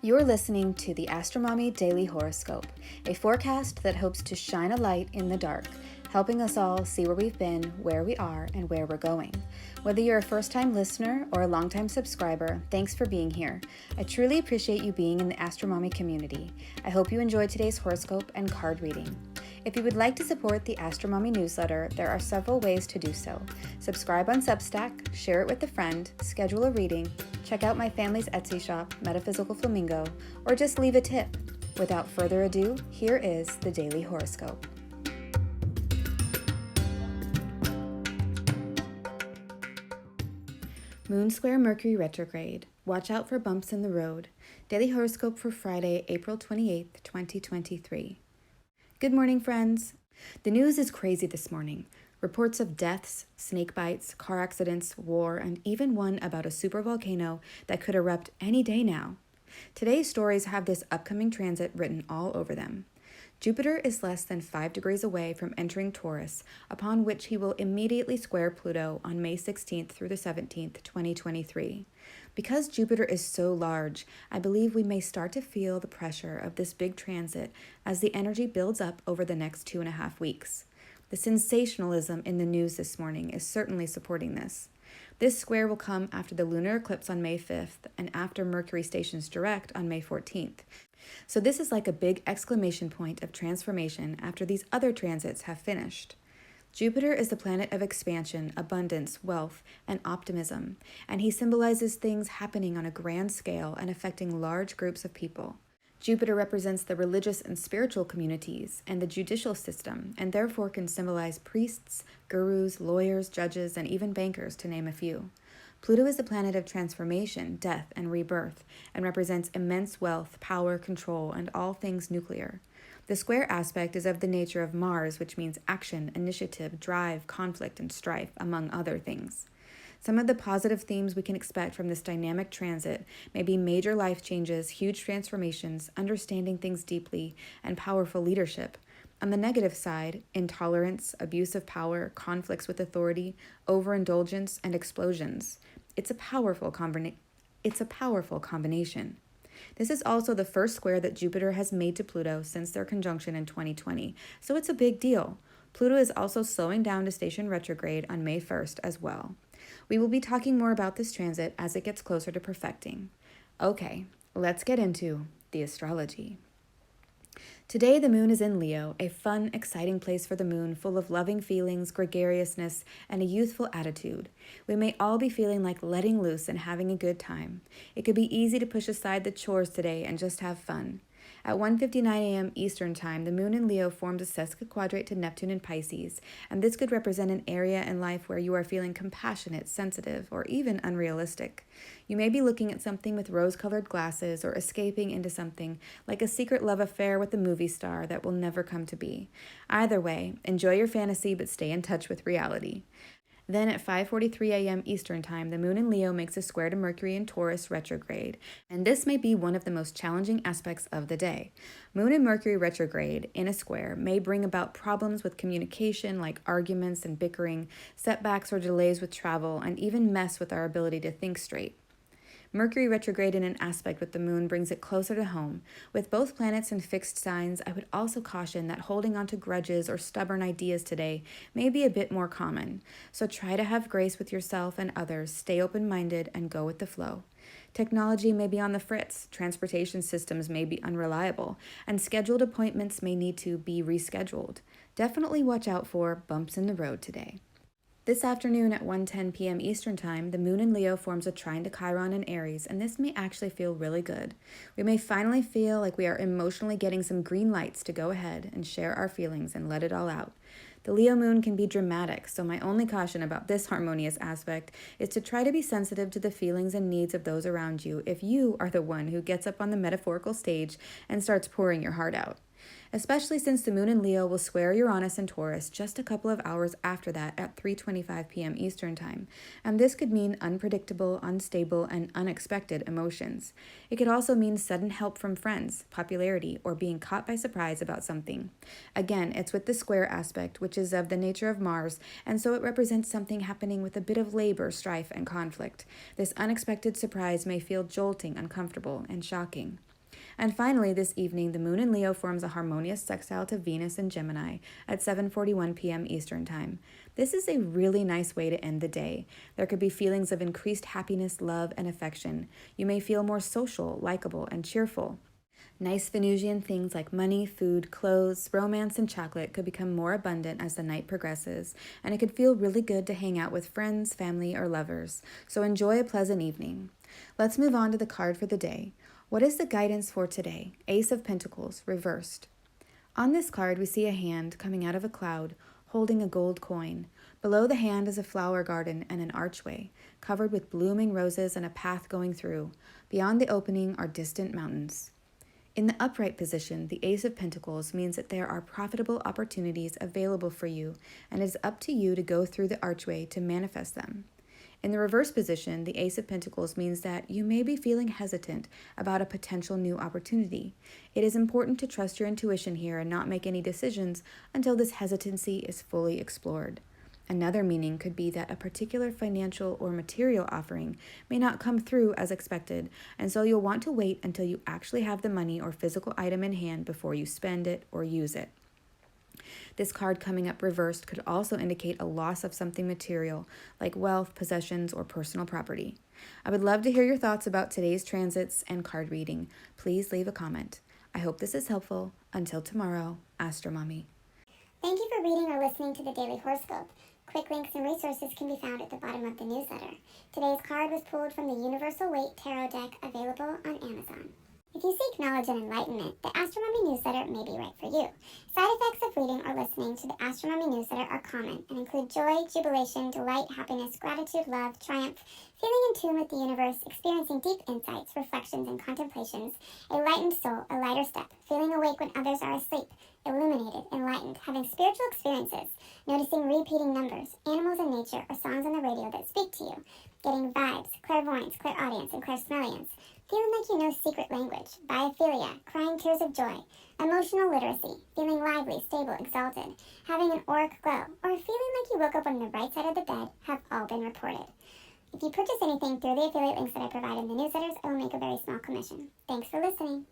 You're listening to the AstroMommy Daily Horoscope, a forecast that hopes to shine a light in the dark, helping us all see where we've been, where we are, and where we're going. Whether you're a first-time listener or a long-time subscriber, thanks for being here. I truly appreciate you being in the AstroMommy community. I hope you enjoyed today's horoscope and card reading. If you would like to support the AstroMommy Newsletter, there are several ways to do so. Subscribe on Substack, share it with a friend, schedule a reading, check out my family's Etsy shop, Metaphysical Flamingo, or just leave a tip. Without further ado, here is the Daily Horoscope. Moon square Mercury retrograde. Watch out for bumps in the road. Daily horoscope for Friday, April 28th, 2023. Good morning, friends. The news is crazy this morning. Reports of deaths, snake bites, car accidents, war, and even one about a supervolcano that could erupt any day now. Today's stories have this upcoming transit written all over them. Jupiter is less than 5 degrees away from entering Taurus, upon which he will immediately square Pluto on May 16th through the 17th, 2023. Because Jupiter is so large, I believe we may start to feel the pressure of this big transit as the energy builds up over the next 2.5 weeks. The sensationalism in the news this morning is certainly supporting this. This square will come after the lunar eclipse on May 5th and after Mercury stations direct on May 14th. So this is like a big exclamation point of transformation after these other transits have finished. Jupiter is the planet of expansion, abundance, wealth, and optimism, and he symbolizes things happening on a grand scale and affecting large groups of people. Jupiter represents the religious and spiritual communities and the judicial system, and therefore can symbolize priests, gurus, lawyers, judges, and even bankers, to name a few. Pluto is the planet of transformation, death, and rebirth, and represents immense wealth, power, control, and all things nuclear. The square aspect is of the nature of Mars, which means action, initiative, drive, conflict, and strife, among other things. Some of the positive themes we can expect from this dynamic transit may be major life changes, huge transformations, understanding things deeply, and powerful leadership. On the negative side, intolerance, abuse of power, conflicts with authority, overindulgence, and explosions. It's a powerful combination. This is also the first square that Jupiter has made to Pluto since their conjunction in 2020, so it's a big deal. Pluto is also slowing down to station retrograde on May 1st as well. We will be talking more about this transit as it gets closer to perfecting. Okay, let's get into the astrology. Today, the moon is in Leo, a fun, exciting place for the moon, full of loving feelings, gregariousness, and a youthful attitude. We may all be feeling like letting loose and having a good time. It could be easy to push aside the chores today and just have fun. At 1:59 a.m. Eastern Time, the moon in Leo forms a sesquiquadrate to Neptune in Pisces, and this could represent an area in life where you are feeling compassionate, sensitive, or even unrealistic. You may be looking at something with rose-colored glasses or escaping into something like a secret love affair with a movie star that will never come to be. Either way, enjoy your fantasy but stay in touch with reality. Then at 5:43 a.m. Eastern Time, the moon in Leo makes a square to Mercury in Taurus retrograde, and this may be one of the most challenging aspects of the day. Moon and Mercury retrograde in a square may bring about problems with communication like arguments and bickering, setbacks or delays with travel, and even mess with our ability to think straight. Mercury retrograde in an aspect with the moon brings it closer to home. With both planets in fixed signs, I would also caution that holding on to grudges or stubborn ideas today may be a bit more common. So try to have grace with yourself and others, stay open-minded, and go with the flow. Technology may be on the fritz, transportation systems may be unreliable, and scheduled appointments may need to be rescheduled. Definitely watch out for bumps in the road today. This afternoon at 1:10 p.m. Eastern Time, the moon in Leo forms a trine to Chiron in Aries, and this may actually feel really good. We may finally feel like we are emotionally getting some green lights to go ahead and share our feelings and let it all out. The Leo moon can be dramatic, so my only caution about this harmonious aspect is to try to be sensitive to the feelings and needs of those around you if you are the one who gets up on the metaphorical stage and starts pouring your heart out. Especially since the moon in Leo will square Uranus and Taurus just a couple of hours after that at 3:25 p.m. Eastern Time, and this could mean unpredictable, unstable, and unexpected emotions. It could also mean sudden help from friends, popularity, or being caught by surprise about something. Again, it's with the square aspect, which is of the nature of Mars, and so it represents something happening with a bit of labor, strife, and conflict. This unexpected surprise may feel jolting, uncomfortable, and shocking. And finally, this evening, the moon in Leo forms a harmonious sextile to Venus in Gemini at 7:41 p.m. Eastern Time. This is a really nice way to end the day. There could be feelings of increased happiness, love, and affection. You may feel more social, likable, and cheerful. Nice Venusian things like money, food, clothes, romance, and chocolate could become more abundant as the night progresses, and it could feel really good to hang out with friends, family, or lovers. So enjoy a pleasant evening. Let's move on to the card for the day. What is the guidance for today? Ace of Pentacles, reversed. On this card, we see a hand coming out of a cloud, holding a gold coin. Below the hand is a flower garden and an archway, covered with blooming roses and a path going through. Beyond the opening are distant mountains. In the upright position, the Ace of Pentacles means that there are profitable opportunities available for you, and it is up to you to go through the archway to manifest them. In the reverse position, the Ace of Pentacles means that you may be feeling hesitant about a potential new opportunity. It is important to trust your intuition here and not make any decisions until this hesitancy is fully explored. Another meaning could be that a particular financial or material offering may not come through as expected, and so you'll want to wait until you actually have the money or physical item in hand before you spend it or use it. This card coming up reversed could also indicate a loss of something material, like wealth, possessions, or personal property. I would love to hear your thoughts about today's transits and card reading. Please leave a comment. I hope this is helpful. Until tomorrow, AstroMommy. Thank you for reading or listening to the Daily Horoscope. Quick links and resources can be found at the bottom of the newsletter. Today's card was pulled from the Universal Waite Tarot deck available on Amazon. If you seek knowledge and enlightenment, the AstroMommy Newsletter may be right for you. Side effects of reading or listening to the AstroMommy Newsletter are common and include joy, jubilation, delight, happiness, gratitude, love, triumph, feeling in tune with the universe, experiencing deep insights, reflections, and contemplations, a lightened soul, a lighter step, feeling awake when others are asleep, illuminated, enlightened, having spiritual experiences, noticing repeating numbers, animals in nature, or songs on the radio that speak to you, getting vibes, clairvoyance, clairaudience, and clairsmelliance, feeling like you know secret language, biophilia, crying tears of joy, emotional literacy, feeling lively, stable, exalted, having an auric glow, or feeling like you woke up on the right side of the bed have all been reported. If you purchase anything through the affiliate links that I provide in the newsletters, I will make a very small commission. Thanks for listening.